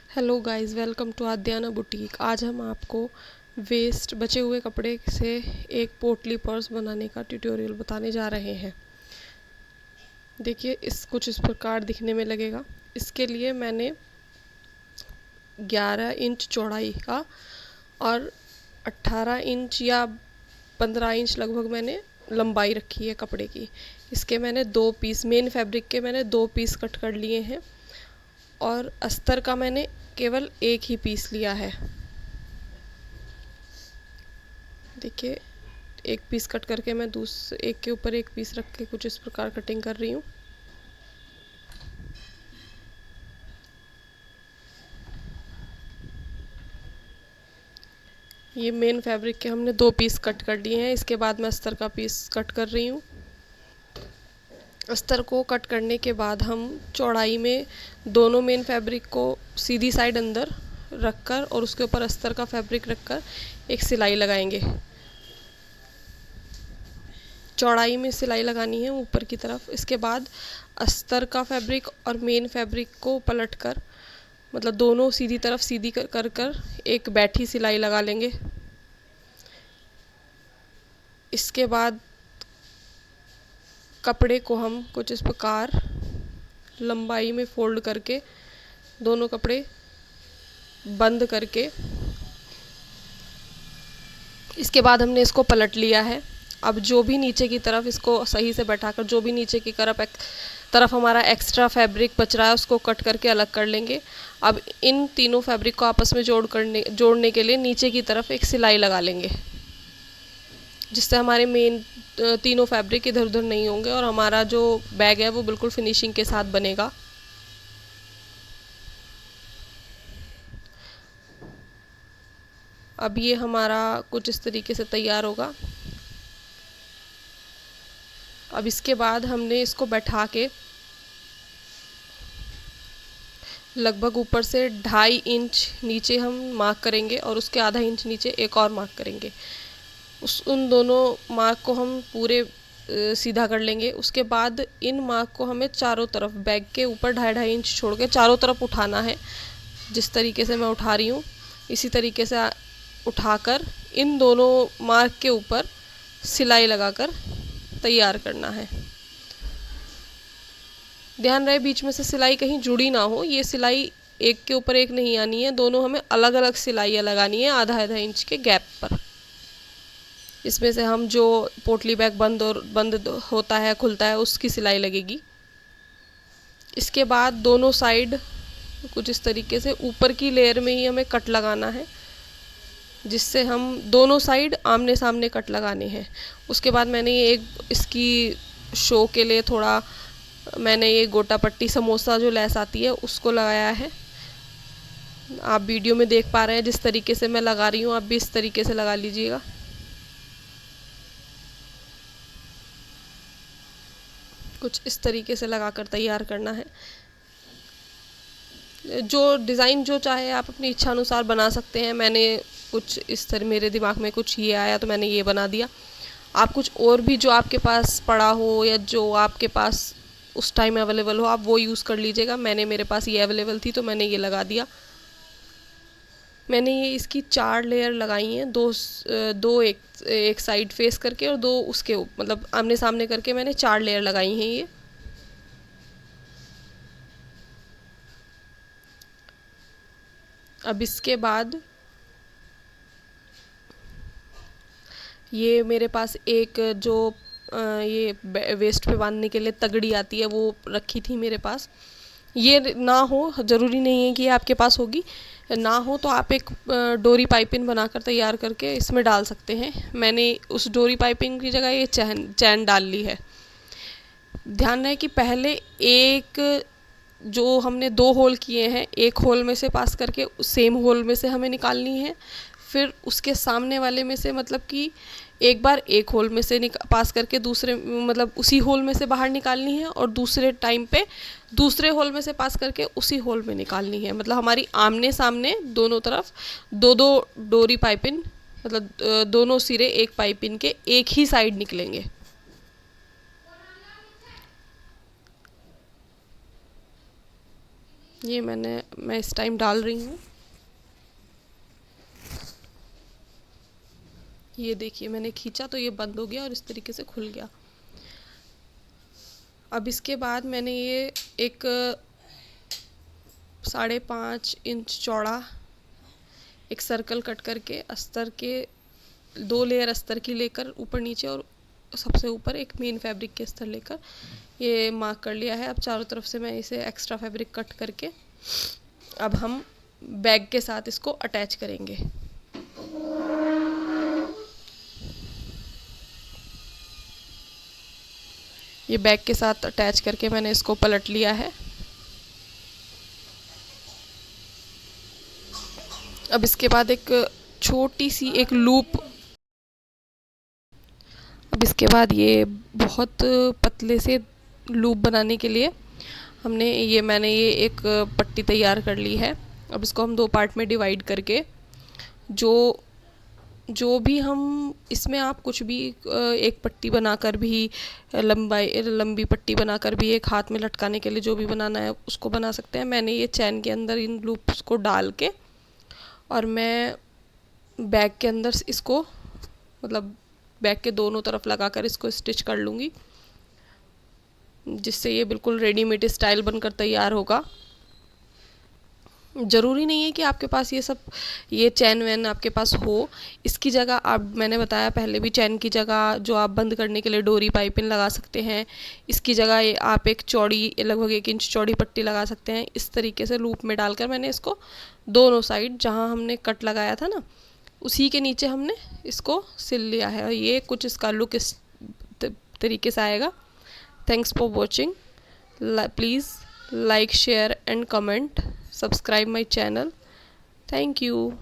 Hello guys, welcome to Aadyana boutique. आज हम आपको वेस्ट बचे हुए कपड़े से एक पोटली पर्स बनाने का ट्यूटोरियल बताने जा रहे हैं। देखिए, इस प्रकार दिखने में लगेगा। इसके लिए मैंने 11 इंच चौड़ाई का और 18 इंच या 15 इंच लगभग मैंने लंबाई रखी है कपड़े की। इसके मैंने 2 पीस, मेन फैब्रिक के मैंने 2 पीस कट कर लिए हैं और अस्तर का मैंने केवल एक ही पीस लिया है। देखिए, एक पीस कट करके मैं एक के ऊपर एक पीस रख के कुछ इस प्रकार कटिंग कर रही हूँ। ये मेन फैब्रिक के हमने 2 पीस कट कर लिए हैं। इसके बाद मैं अस्तर का पीस कट कर रही हूँ। अस्तर को कट करने के बाद हम चौड़ाई में दोनों मेन फैब्रिक को सीधी साइड अंदर रखकर और उसके ऊपर अस्तर का फैब्रिक रखकर एक सिलाई लगाएंगे। चौड़ाई में सिलाई लगानी है ऊपर की तरफ। इसके बाद अस्तर का फैब्रिक और मेन फैब्रिक को पलटकर, मतलब दोनों सीधी तरफ सीधी कर एक बैठी सिलाई लगा लेंगे। इसके बाद कपड़े को हम कुछ इस प्रकार लंबाई में फोल्ड करके दोनों कपड़े बंद करके, इसके बाद हमने इसको पलट लिया है। अब जो भी नीचे की तरफ इसको सही से बैठाकर जो भी नीचे की तरफ हमारा एक्स्ट्रा फैब्रिक बच रहा है उसको कट करके अलग कर लेंगे। अब इन तीनों फैब्रिक को आपस में जोड़ने के लिए नीचे की तरफ एक सिलाई लगा लेंगे, जिससे हमारे मेन तीनों फैब्रिक इधर उधर नहीं होंगे और हमारा जो बैग है वो बिल्कुल फिनिशिंग के साथ बनेगा। अब ये हमारा कुछ इस तरीके से तैयार होगा। अब इसके बाद हमने इसको बैठा के लगभग ऊपर से 2.5 इंच नीचे हम मार्क करेंगे और उसके आधा इंच नीचे एक और मार्क करेंगे। उन दोनों मार्क को हम पूरे सीधा कर लेंगे। उसके बाद इन मार्क को हमें चारों तरफ बैग के ऊपर 2.5 इंच छोड़ के चारों तरफ उठाना है। जिस तरीके से मैं उठा रही हूँ इसी तरीके से उठाकर इन दोनों मार्क के ऊपर सिलाई लगाकर तैयार करना है। ध्यान रहे बीच में से सिलाई कहीं जुड़ी ना हो। ये सिलाई एक के ऊपर एक नहीं आनी है, दोनों हमें अलग अलग सिलाइयाँ लगानी है आधा आधा इंच के गैप पर। इसमें से हम जो पोटली बैग बंद होता है खुलता है उसकी सिलाई लगेगी। इसके बाद दोनों साइड कुछ इस तरीके से ऊपर की लेयर में ही हमें कट लगाना है, जिससे हम दोनों साइड आमने सामने कट लगाने हैं। उसके बाद मैंने ये इसकी शो के लिए थोड़ा मैंने ये गोटा पट्टी समोसा जो लेस आती है उसको लगाया है। आप वीडियो में देख पा रहे हैं जिस तरीके से मैं लगा रही हूँ, आप भी इस तरीके से लगा लीजिएगा। कुछ इस तरीके से लगाकर तैयार करना है। जो डिज़ाइन जो चाहे आप अपनी इच्छा अनुसार बना सकते हैं। मैंने कुछ इस तरह, मेरे दिमाग में कुछ ये आया तो मैंने ये बना दिया। आप कुछ और भी जो आपके पास पड़ा हो या जो आपके पास उस टाइम अवेलेबल हो आप वो यूज़ कर लीजिएगा। मेरे पास ये अवेलेबल थी तो मैंने ये लगा दिया। मैंने ये इसकी 4 लेयर लगाई हैं, दो एक साइड फेस करके और 2 उसके मतलब आमने सामने करके मैंने 4 लेयर लगाई हैं ये। अब इसके बाद ये मेरे पास एक जो ये वेस्ट पे बांधने के लिए तगड़ी आती है वो रखी थी मेरे पास। ये ना हो, ज़रूरी नहीं है कि ये आपके पास होगी, ना हो तो आप एक डोरी पाइपिंग बनाकर तैयार करके इसमें डाल सकते हैं। मैंने उस डोरी पाइपिंग की जगह ये चैन डाल ली है। ध्यान रहे कि पहले एक जो हमने 2 होल किए हैं, एक होल में से पास करके सेम होल में से हमें निकालनी है। फिर उसके सामने वाले में से, मतलब कि एक बार एक होल में से पास करके दूसरे, मतलब उसी होल में से बाहर निकालनी है और दूसरे टाइम पे दूसरे होल में से पास करके उसी होल में निकालनी है। मतलब हमारी आमने सामने दोनों तरफ 2-2 डोरी पाइपिंग, मतलब दोनों सिरे एक पाइपिंग के एक ही साइड निकलेंगे। ये मैं इस टाइम डाल रही हूँ। ये देखिए मैंने खींचा तो ये बंद हो गया और इस तरीके से खुल गया। अब इसके बाद मैंने ये एक 5.5 इंच चौड़ा एक सर्कल कट करके अस्तर के 2 लेयर अस्तर की लेकर ऊपर नीचे और सबसे ऊपर एक मेन फैब्रिक के अस्तर लेकर ये मार्क कर लिया है। अब चारों तरफ से मैं इसे एक्स्ट्रा फैब्रिक कट करके अब हम बैग के साथ इसको अटैच करेंगे। ये बैग के साथ अटैच करके मैंने इसको पलट लिया है। अब इसके बाद एक छोटी सी एक लूप, अब इसके बाद ये बहुत पतले से लूप बनाने के लिए मैंने ये एक पट्टी तैयार कर ली है। अब इसको हम 2 पार्ट में डिवाइड करके जो भी हम इसमें आप कुछ भी एक पट्टी बनाकर भी लंबी पट्टी बनाकर भी एक हाथ में लटकाने के लिए जो भी बनाना है उसको बना सकते हैं। मैंने ये चैन के अंदर इन लूप्स को डाल के और मैं बैग के अंदर इसको मतलब बैग के दोनों तरफ लगाकर इसको स्टिच कर लूँगी, जिससे ये बिल्कुल रेडीमेड स्टाइल बनकर तैयार होगा। ज़रूरी नहीं है कि आपके पास ये चैन वैन आपके पास हो। इसकी जगह आप, मैंने बताया पहले भी, चैन की जगह जो आप बंद करने के लिए डोरी पाइपिंग लगा सकते हैं। इसकी जगह आप एक चौड़ी लगभग 1 इंच चौड़ी पट्टी लगा सकते हैं। इस तरीके से लूप में डालकर मैंने इसको दोनों साइड जहाँ हमने कट लगाया था ना उसी के नीचे हमने इसको सिल लिया है और ये कुछ इसका लुक इस तरीके से आएगा। Thanks for watching. Please like, share and comment. Subscribe my channel. Thank you.